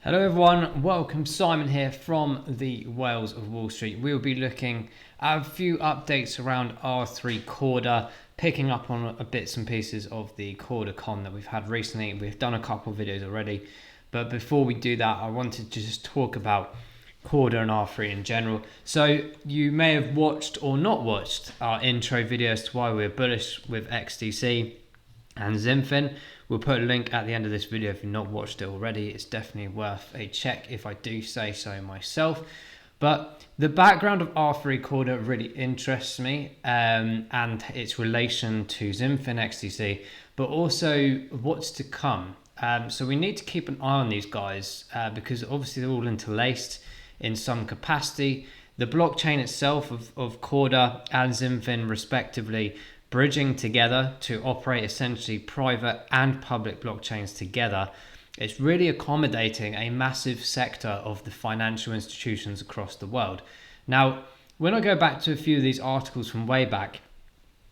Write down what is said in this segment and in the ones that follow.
Hello everyone, welcome. Simon here from the Whales of Wall Street. We'll be looking at a few updates around R3 Corda, picking up on bits and pieces of the CordaCon that we've had recently. We've done a couple of videos already, but before we do that, I wanted to just talk about Corda and R3 in general. So you may have watched or not watched our intro video as to why we're bullish with XDC and XinFin. We'll put a link at the end of this video if you've not watched it already. It's definitely worth a check if I do say so myself. But the background of R3 Corda really interests me and its relation to XinFin XDC, but also what's to come. So we need to keep an eye on these guys because obviously they're all interlaced in some capacity. The blockchain itself of Corda and XinFin respectively bridging together to operate essentially private and public blockchains together. It's really accommodating a massive sector of the financial institutions across the world. Now, when I go back to a few of these articles from way back,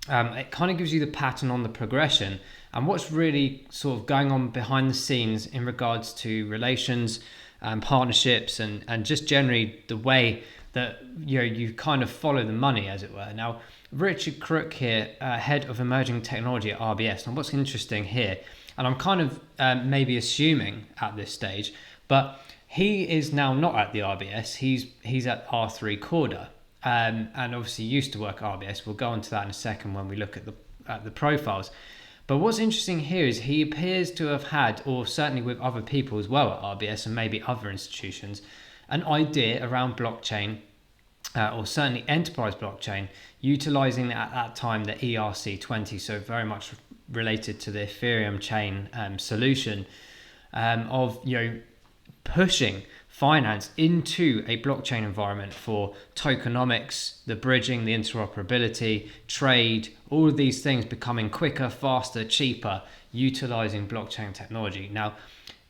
it kind of gives you the pattern on the progression and what's really sort of going on behind the scenes in regards to relations and partnerships and just generally the way that you kind of follow the money, as it were. Now, Richard Crook here, head of emerging technology at RBS. And what's interesting here, and I'm kind of maybe assuming at this stage, but he is now not at the RBS. He's at R3 Corda, and obviously used to work at RBS. We'll go on to that in a second when we look at the profiles. But what's interesting here is he appears to have had, or certainly with other people as well at RBS and maybe other institutions, an idea around blockchain, or certainly enterprise blockchain, utilizing at that time the ERC20, so very much related to the Etherium chain solution of pushing finance into a blockchain environment for tokenomics, the bridging, the interoperability, trade, all of these things becoming quicker, faster, cheaper, utilizing blockchain technology. Now,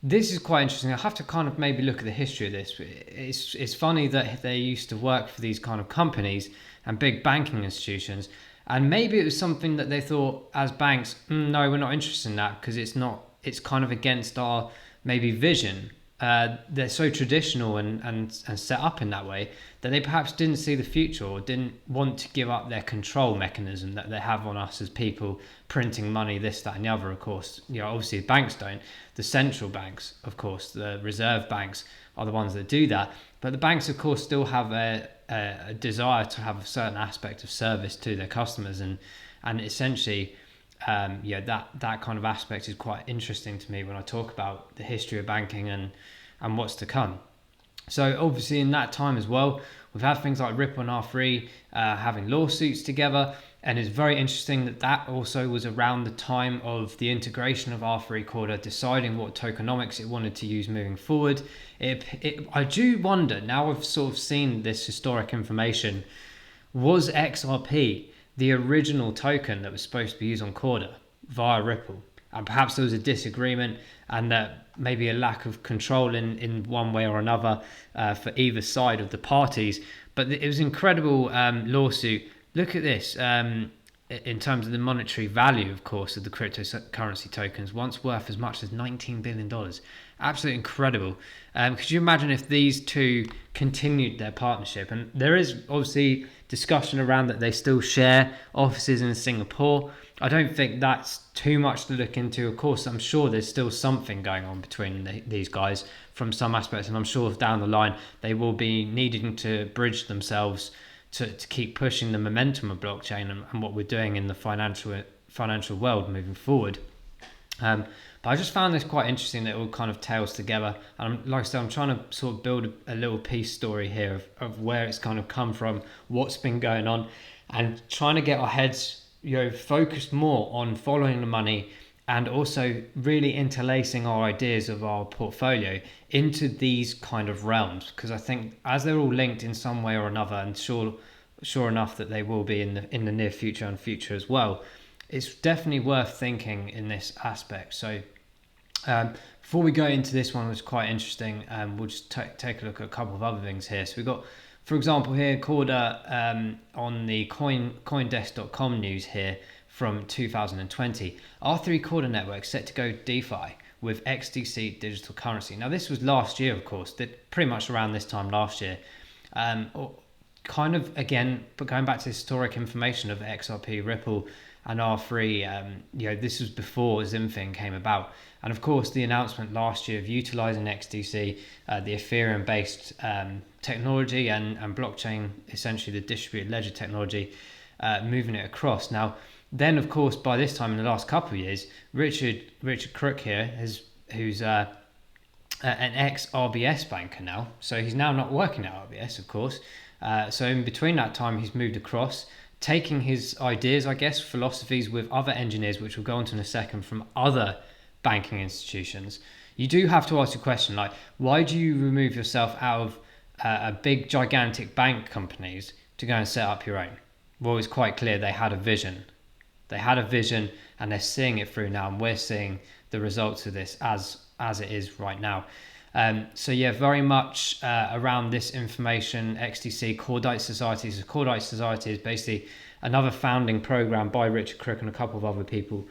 this is quite interesting. I have to kind of maybe look at the history of this. It's funny that they used to work for these kind of companies and big banking institutions, and maybe it was something that they thought as banks, no, we're not interested in that because it's kind of against our maybe vision. They're so traditional and set up in that way that they perhaps didn't see the future or didn't want to give up their control mechanism that they have on us as people printing money, this, that, and the other. Of course, obviously the banks don't. The central banks, of course, the reserve banks are the ones that do that. But the banks, of course, still have a desire to have a certain aspect of service to their customers, and essentially, that kind of aspect is quite interesting to me when I talk about the history of banking and what's to come. So obviously in that time as well, we've had things like Ripple and R3 having lawsuits together, and it's very interesting that also was around the time of the integration of R3 Corda, deciding what tokenomics it wanted to use moving forward. I do wonder, now I've sort of seen this historic information, was XRP the original token that was supposed to be used on Corda via Ripple? And perhaps there was a disagreement and that maybe a lack of control in one way or another for either side of the parties. But it was an incredible lawsuit. Look at this. In terms of the monetary value, of course, of the cryptocurrency tokens, once worth as much as $19 billion. Absolutely incredible. Could you imagine if these two continued their partnership? And there is obviously discussion around that they still share offices in Singapore. I don't think that's too much to look into. Of course, I'm sure there's still something going on between these guys from some aspects, and I'm sure down the line they will be needing to bridge themselves to keep pushing the momentum of blockchain and what we're doing in the financial world moving forward. But I just found this quite interesting that it all kind of tails together. And like I said, I'm trying to sort of build a little piece story here of where it's kind of come from, what's been going on, and trying to get our heads focused more on following the money and also really interlacing our ideas of our portfolio into these kind of realms, because I think as they're all linked in some way or another, and sure enough that they will be in the near future and future as well, it's definitely worth thinking in this aspect. So before we go into this one, which is quite interesting, we'll just take a look at a couple of other things here. So we've got, for example, here Corda on the coindesk.com news here from 2020. R3 Corda network set to go DeFi with XDC digital currency. Now, this was last year, of course, pretty much around this time last year. Kind of, again, but going back to historic information of XRP, Ripple, and R3, this was before XinFin came about. And of course, the announcement last year of utilizing XDC, the Ethereum-based technology and blockchain, essentially the distributed ledger technology, moving it across. Now, then, of course, by this time in the last couple of years, Richard Crook here, who's an ex-RBS banker now, so he's now not working at RBS, of course. So in between that time, he's moved across, taking his ideas, I guess, philosophies with other engineers, which we'll go into in a second, from other banking institutions. You do have to ask the question, like, why do you remove yourself out of a big, gigantic bank companies to go and set up your own? Well, it's quite clear they had a vision. They had a vision, and they're seeing it through now, and we're seeing the results of this as it is right now. So yeah, very much around this information, XDC, Cordite Society. So Cordite Society is basically another founding program by Richard Crook and a couple of other people,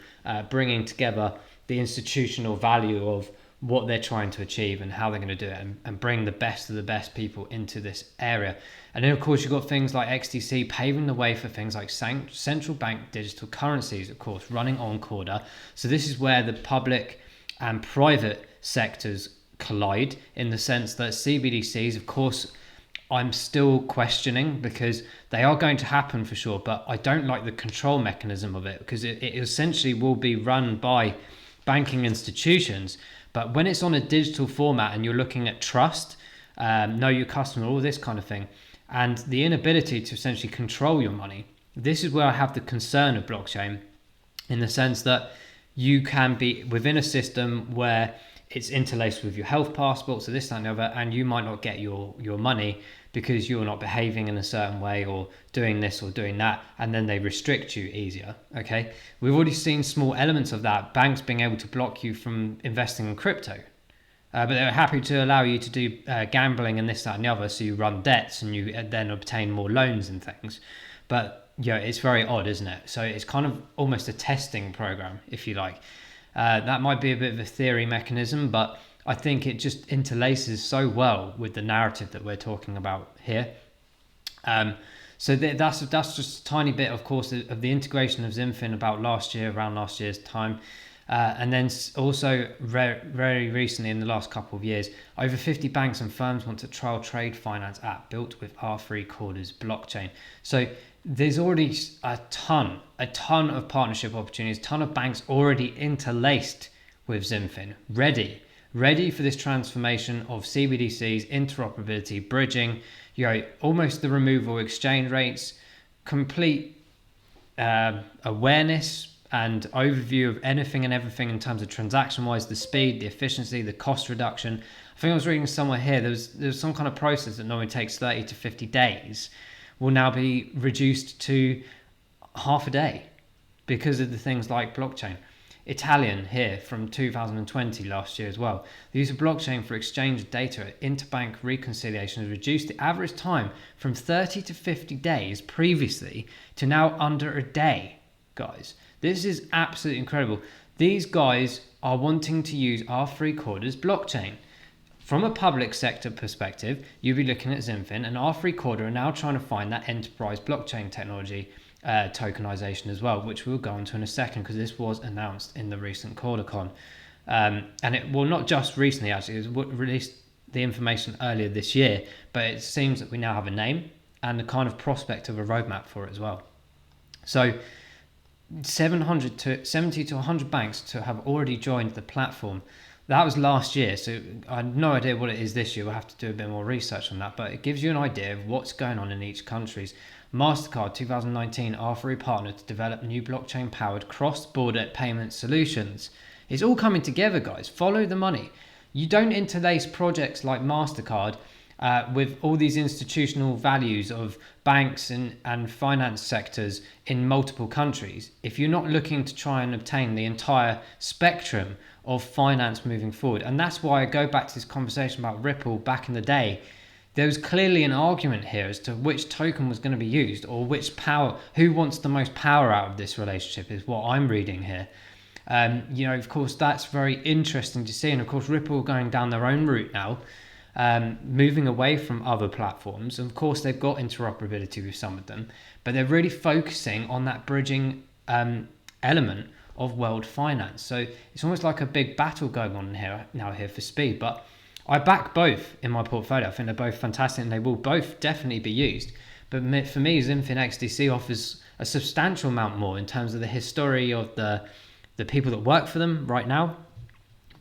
bringing together the institutional value of what they're trying to achieve and how they're going to do it, and bring the best of the best people into this area. And then, of course, you've got things like XDC paving the way for things like central bank digital currencies, of course, running on Corda. So this is where the public and private sectors collide, in the sense that CBDCs, of course, I'm still questioning, because they are going to happen for sure, but I don't like the control mechanism of it, because it essentially will be run by banking institutions. But when it's on a digital format and you're looking at trust, know your customer, all this kind of thing, and the inability to essentially control your money, this is where I have the concern of blockchain, in the sense that you can be within a system where it's interlaced with your health passport, so this, that, and the other, and you might not get your money because you're not behaving in a certain way, or doing this or doing that, and then they restrict you easier. Okay, we've already seen small elements of that, banks being able to block you from investing in crypto, but they're happy to allow you to do gambling and this, that, and the other, so you run debts and you then obtain more loans and things. But yeah, it's very odd, isn't it? So it's kind of almost a testing program, if you like. That might be a bit of a theory mechanism, but I think it just interlaces so well with the narrative that we're talking about here. So that's just a tiny bit, of course, of the integration of XinFin about around last year's time. And then also very recently, in the last couple of years, over 50 banks and firms want to trial trade finance app built with R3 Corda's blockchain. So there's already a ton of partnership opportunities, ton of banks already interlaced with XinFin, ready for this transformation of CBDCs, interoperability, bridging, almost the removal of exchange rates, complete awareness and overview of anything and everything in terms of transaction-wise, the speed, the efficiency, the cost reduction. I think I was reading somewhere here, there's some kind of process that normally takes 30 to 50 days will now be reduced to half a day because of the things like blockchain. Italian here from 2020 last year as well. The use of blockchain for exchange of data at interbank reconciliation has reduced the average time from 30 to 50 days previously to now under a day, guys. This is absolutely incredible. These guys are wanting to use R3 Corda's blockchain. From a public sector perspective, you'll be looking at XinFin, and R3 Corda are now trying to find that enterprise blockchain technology tokenization as well, which we'll go into in a second, because this was announced in the recent CordaCon. And it, well, not just recently, actually, it was released the information earlier this year, but it seems that we now have a name and the kind of prospect of a roadmap for it as well. So 70 to 100 banks to have already joined the platform. That was last year, so I have no idea what it is this year. We'll have to do a bit more research on that, but it gives you an idea of what's going on in each country's. MasterCard 2019 R3 partner to develop new blockchain-powered cross-border payment solutions. It's all coming together, guys. Follow the money. You don't interlace projects like MasterCard with all these institutional values of banks and finance sectors in multiple countries if you're not looking to try and obtain the entire spectrum of finance moving forward. And that's why I go back to this conversation about Ripple back in the day. There was clearly an argument here as to which token was going to be used, or which power, who wants the most power out of this relationship is what I'm reading here. You know, of course, that's very interesting to see. And of course, Ripple are going down their own route now, moving away from other platforms. And of course, they've got interoperability with some of them, but they're really focusing on that bridging element of world finance. So it's almost like a big battle going on here for speed. But I back both in my portfolio. I think they're both fantastic and they will both definitely be used. But for me, XinFin XDC offers a substantial amount more in terms of the history of the people that work for them right now,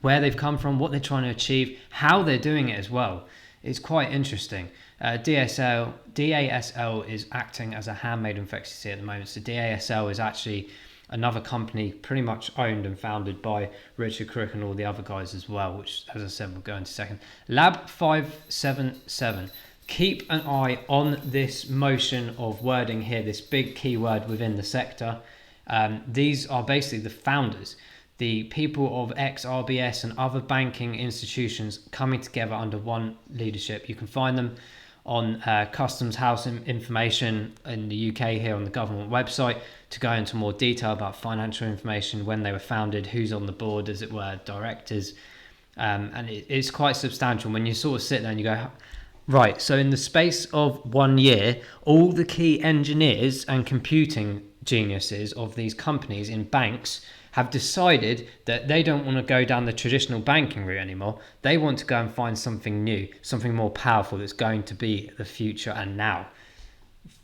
where they've come from, what they're trying to achieve, how they're doing it as well. It's quite interesting. DASL is acting as a handmaiden for XDC at the moment. So DASL is actually another company pretty much owned and founded by Richard Crook and all the other guys as well, which, as I said, we'll go into a second. Lab 577. Keep an eye on this motion of wording here, this big keyword within the sector. These are basically the founders, the people of XRBS and other banking institutions coming together under one leadership. You can find them on Customs House information in the UK here on the government website to go into more detail about financial information, when they were founded, who's on the board, as it were, directors. And it's quite substantial when you sort of sit there and you go, right, so in the space of 1 year, all the key engineers and computing geniuses of these companies in banks have decided that they don't want to go down the traditional banking route anymore. They want to go and find something new, something more powerful that's going to be the future and now.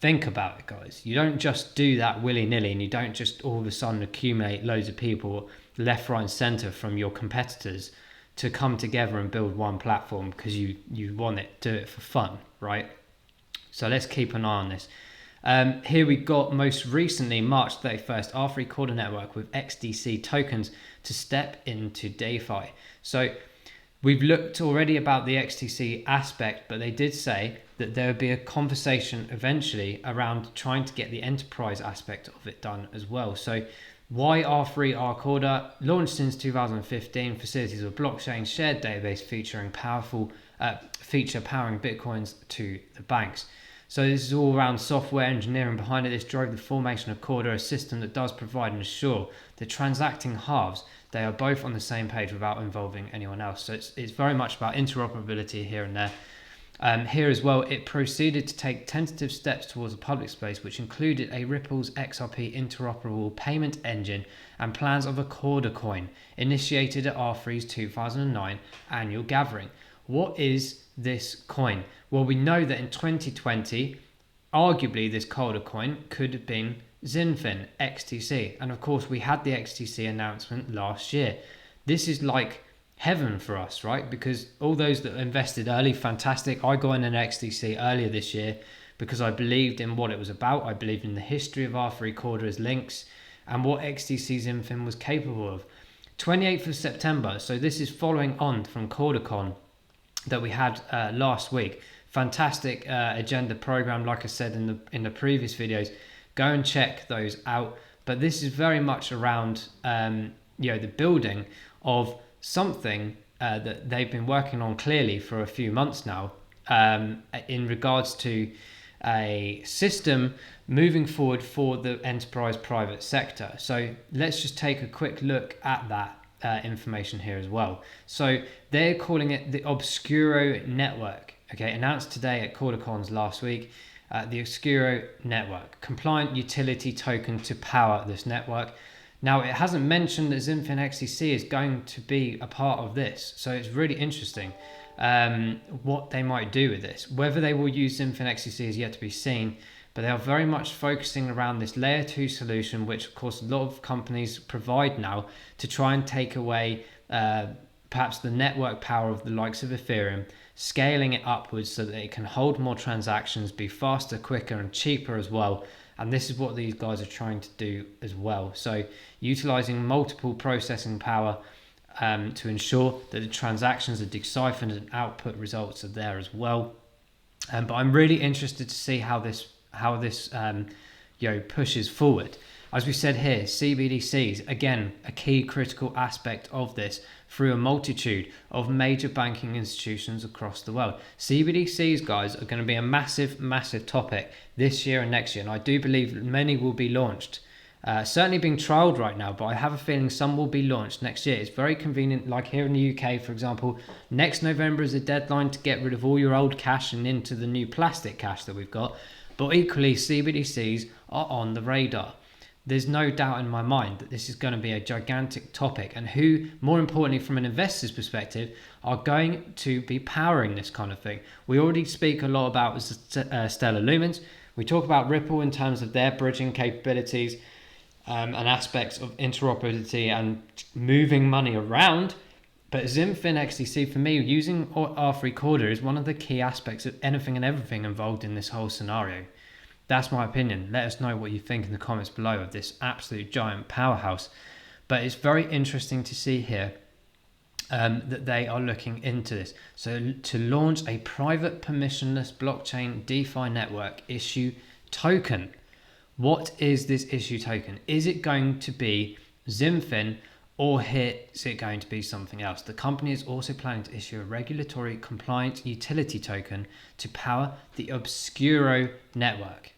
Think about it, guys. You don't just do that willy-nilly, and you don't just all of a sudden accumulate loads of people left, right and centre from your competitors to come together and build one platform because you want it, do it for fun, right? So let's keep an eye on this. Here we got most recently March 31st, R3 Corda Network with XDC tokens to step into DeFi. So we've looked already about the XDC aspect, but they did say that there would be a conversation eventually around trying to get the enterprise aspect of it done as well. So why R3 R Corda? Launched since 2015, facilities of blockchain shared database featuring powering bitcoins to the banks. So this is all around software engineering behind it. This drove the formation of Corda, a system that does provide and assure the transacting halves, they are both on the same page without involving anyone else. So it's very much about interoperability here and there. Here as well, it proceeded to take tentative steps towards a public space, which included a Ripple's XRP interoperable payment engine and plans of a Corda Coin, initiated at R3's 2009 annual gathering. What is this coin? Well, we know that in 2020, arguably this Corda Coin could have been XinFin XDC. And of course, we had the XDC announcement last year. This is like heaven for us, right? Because all those that invested early, fantastic. I got in an XDC earlier this year because I believed in what it was about. I believed in the history of R3 Corda's links and what XDC XinFin was capable of. 28th of September, so this is following on from CordaCon that we had last week. Fantastic agenda program, like I said in the previous videos. Go and check those out. But this is very much around the building of something that they've been working on clearly for a few months now, in regards to a system moving forward for the enterprise private sector. So let's just take a quick look at that information here as well. So they're calling it the Obscuro Network. Okay, announced today at CordaCons last week. The Obscuro Network, compliant utility token to power this network. Now, it hasn't mentioned that XinFin XDC is going to be a part of this, so it's really interesting what they might do with this. Whether they will use XinFin XDC is yet to be seen, but they are very much focusing around this layer 2 solution, which of course a lot of companies provide now to try and take away perhaps the network power of the likes of Ethereum, scaling it upwards so that it can hold more transactions, be faster, quicker and cheaper as well. And this is what these guys are trying to do as well. So utilizing multiple processing power to ensure that the transactions are deciphered and output results are there as well. But I'm really interested to see how this pushes forward. As we said here, CBDCs, again, a key critical aspect of this through a multitude of major banking institutions across the world. CBDCs, guys, are going to be a massive, massive topic this year and next year. And I do believe many will be launched Certainly being trialed right now, but I have a feeling some will be launched next year. It's very convenient, like here in the UK, for example, next November is a deadline to get rid of all your old cash and into the new plastic cash that we've got. But equally, CBDCs are on the radar. There's no doubt in my mind that this is going to be a gigantic topic, and who, more importantly from an investor's perspective, are going to be powering this kind of thing. We already speak a lot about Stellar Lumens. We talk about Ripple in terms of their bridging capabilities, and aspects of interoperability and moving money around. But XinFin XDC, for me, using R3 Corda is one of the key aspects of anything and everything involved in this whole scenario. That's my opinion. Let us know what you think in the comments below of this absolute giant powerhouse. But it's very interesting to see here that they are looking into this. So to launch a private permissionless blockchain DeFi network issue token. What is this issue token? Is it going to be XinFin, or is it going to be something else? The company is also planning to issue a regulatory compliant utility token to power the Obscuro Network.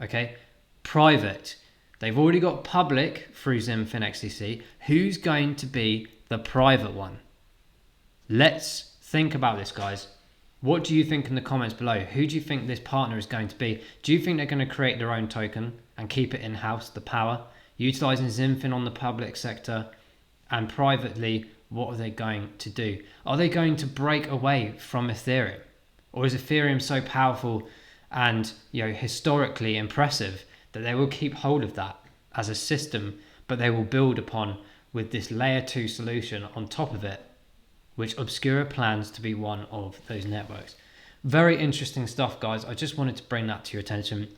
Okay, private. They've already got public through XinFin XDC. Who's going to be the private one? Let's think about this, guys. What do you think in the comments below? Who do you think this partner is going to be? Do you think they're going to create their own token and keep it in-house, the power, utilizing XinFin on the public sector, and privately, what are they going to do? Are they going to break away from Ethereum? Or is Ethereum so powerful and historically impressive that they will keep hold of that as a system, but they will build upon with this layer 2 solution on top of it, which Obscuro plans to be one of those networks. Very interesting stuff, guys. I just wanted to bring that to your attention.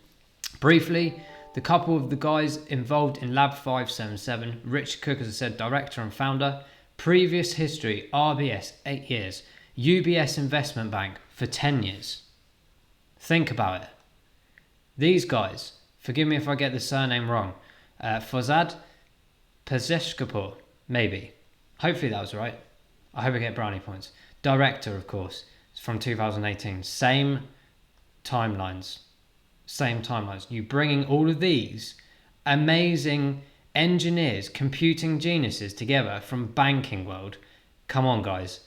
Briefly, the couple of the guys involved in Lab 577, Rich Cook, as I said, director and founder. Previous history, RBS, 8 years. UBS Investment Bank for 10 years. Think about it. These guys, forgive me if I get the surname wrong, Fozad Pezeshkapur, maybe. Hopefully that was right. I hope I get brownie points. Director, of course, from 2018. Same timelines. You bringing all of these amazing engineers, computing geniuses together from banking world. Come on, guys.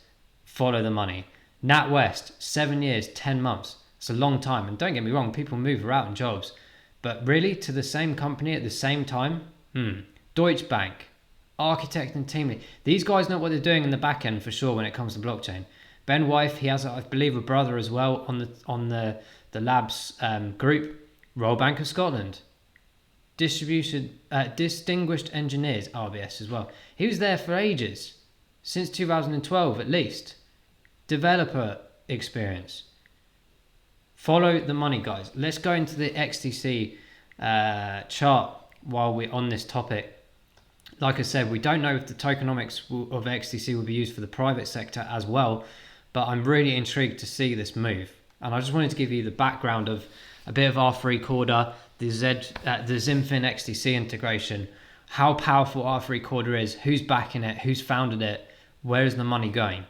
Follow the money. NatWest, 7 years, 10 months. It's a long time. And don't get me wrong, people move around in jobs. But really, to the same company at the same time? Deutsche Bank. Architect and team lead. These guys know what they're doing in the back end for sure when it comes to blockchain. Ben Wife, he has, I believe, a brother as well on the labs group. Royal Bank of Scotland. Distinguished engineers, RBS as well. He was there for ages, since 2012 at least. Developer experience. Follow the money, guys. Let's go into the XDC chart while we're on this topic. Like I said, we don't know if the tokenomics of XDC will be used for the private sector as well, but I'm really intrigued to see this move. And I just wanted to give you the background of a bit of R3 Corda, the XinFin XDC integration, how powerful R3 Corda is, who's backing it, who's founded it, where is the money going?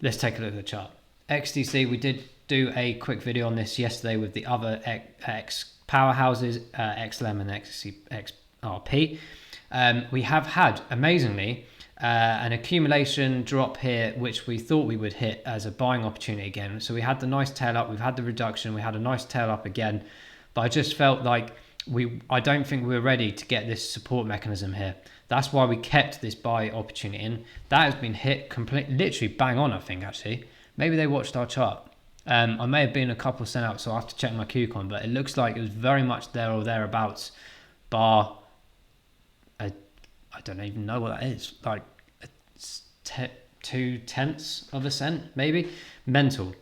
Let's take a look at the chart. XDC, we did do a quick video on this yesterday with the other X powerhouses, XLM and XRP. We have had, amazingly, an accumulation drop here, which we thought we would hit as a buying opportunity again. So we had the nice tail up, we've had the reduction, we had a nice tail up again, but I just felt like I don't think we were ready to get this support mechanism here. That's why we kept this buy opportunity in. That has been hit literally bang on, I think, actually. Maybe they watched our chart. I may have been a couple cent out, so I'll have to check my CordaCon, but it looks like it was very much there or thereabouts, bar, I don't even know what that is, like 0.2 of a cent, maybe. Mental.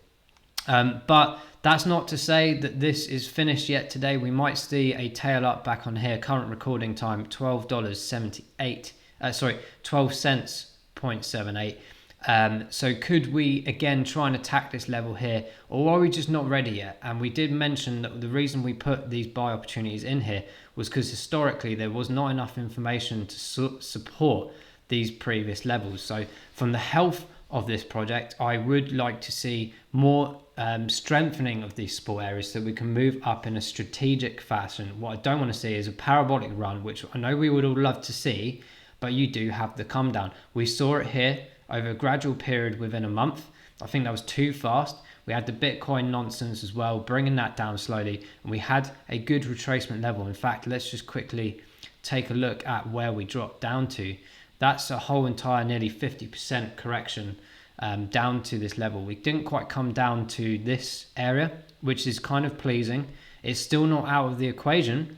But that's not to say that this is finished yet today. We might see a tail up back on here. Current recording time, $12.78. 12 cents, 0.78. So could we again try and attack this level here, or are we just not ready yet? And we did mention that the reason we put these buy opportunities in here was because historically there was not enough information to support these previous levels. So from the health of this project. I would like to see more strengthening of these support areas so we can move up in a strategic fashion. What I don't want to see is a parabolic run, which I know we would all love to see, but you do have the come down. We saw it here over a gradual period within a month. I think that was too fast. We had the Bitcoin nonsense as well, bringing that down slowly, and we had a good retracement level. In fact, let's just quickly take a look at where we dropped down to. That's a whole entire nearly 50% correction down to this level. We didn't quite come down to this area, which is kind of pleasing. It's still not out of the equation,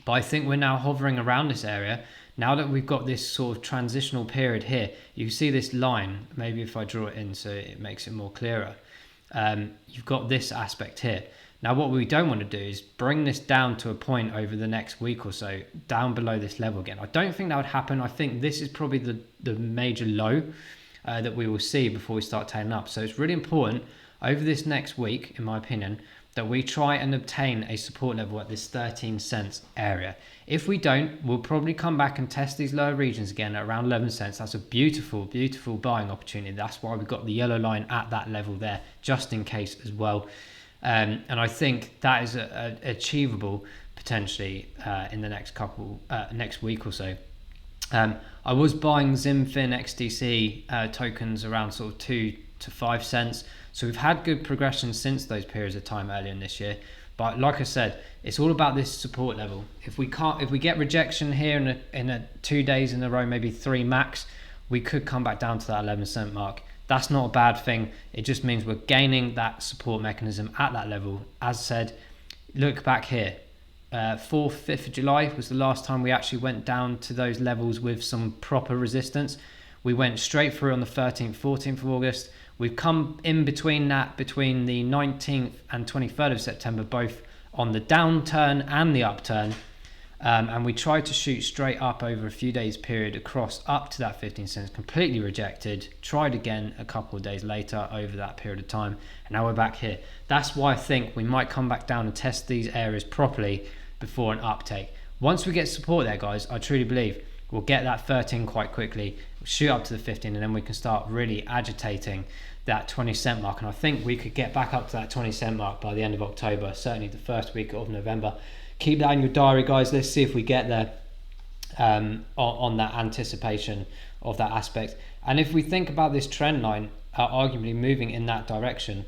but I think we're now hovering around this area. Now that we've got this sort of transitional period here, you see this line. Maybe if I draw it in so it makes it more clearer. You've got this aspect here. Now what we don't want to do is bring this down to a point over the next week or so, down below this level again. I don't think that would happen. I think this is probably the major low that we will see before we start tailing up. So it's really important over this next week, in my opinion, that we try and obtain a support level at this 13 cents area. If we don't, we'll probably come back and test these lower regions again at around 11 cents. That's a beautiful, beautiful buying opportunity. That's why we've got the yellow line at that level there, just in case as well. And I think that is achievable potentially in the next week or so. I was buying XinFin XDC tokens around sort of 2 to 5 cents. So we've had good progression since those periods of time earlier in this year. But like I said, it's all about this support level. If we get rejection here in a 2 days in a row, maybe 3 max, we could come back down to that 11 cent mark. That's not a bad thing. It just means we're gaining that support mechanism at that level. As said, look back here. 4th, 5th of July was the last time we actually went down to those levels with some proper resistance. We went straight through on the 13th, 14th of August. We've come in between that, between the 19th and 23rd of September, both on the downturn and the upturn. And we tried to shoot straight up over a few days period across up to that 15 cents, completely rejected, tried again a couple of days later over that period of time, and now we're back here. That's why I think we might come back down and test these areas properly before an uptake. Once we get support there, guys, I truly believe we'll get that 13 quite quickly, shoot up to the 15, and then we can start really agitating that 20 cent mark. And I think we could get back up to that 20 cent mark by the end of October, certainly the first week of November. Keep that in your diary, guys. Let's see if we get there on that anticipation of that aspect. And if we think about this trend line arguably moving in that direction,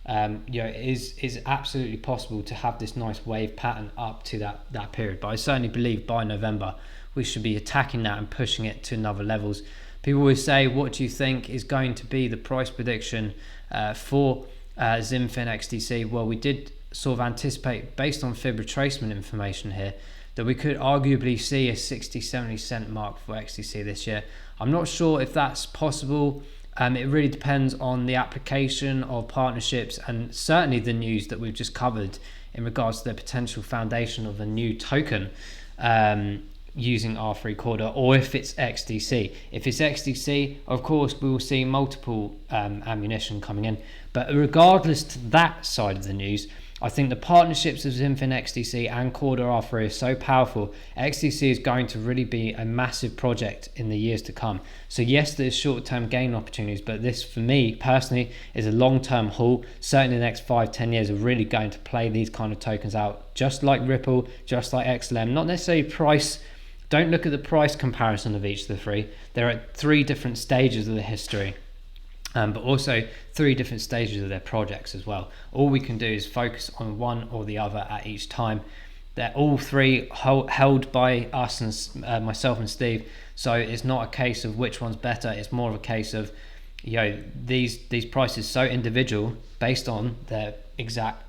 it is absolutely possible to have this nice wave pattern up to that period. But I certainly believe by November we should be attacking that and pushing it to another levels. People always say, what do you think is going to be the price prediction for XinFin XDC? Well, we did sort of anticipate, based on fib retracement information here, that we could arguably see a 60-70 cent mark for XDC this year. I'm not sure if that's possible. It really depends on the application of partnerships and certainly the news that we've just covered in regards to the potential foundation of a new token using R3 Corda, or if it's XDC. If it's XDC, of course, we will see multiple ammunition coming in. But regardless to that side of the news, I think the partnerships of XinFin XDC and Corda R3 are so powerful. XDC is going to really be a massive project in the years to come. So yes, there's short-term gain opportunities, but this, for me personally, is a long-term haul. Certainly the next 5-10 years are really going to play these kind of tokens out, just like Ripple, just like XLM. Not necessarily price. Don't look at the price comparison of each of the three. They're at 3 different stages of the history. But also 3 different stages of their projects as well. All we can do is focus on one or the other at each time. They're all 3 held by us and myself and Steve. So it's not a case of which one's better. It's more of a case of, these prices so individual based on their exact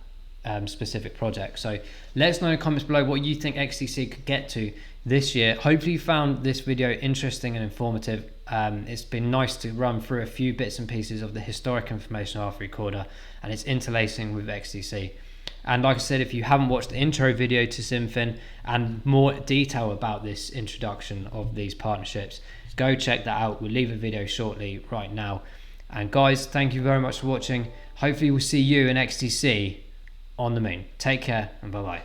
specific project. So let us know in the comments below what you think XDC could get to this year. Hopefully you found this video interesting and informative. It's been nice to run through a few bits and pieces of the historic information of R3 Corda and its interlacing with XDC. And like I said, if you haven't watched the intro video to XinFin and more detail about this introduction of these partnerships, go check that out. We'll leave a video shortly right now. And guys, thank you very much for watching. Hopefully we'll see you in XDC on the moon. Take care and bye bye.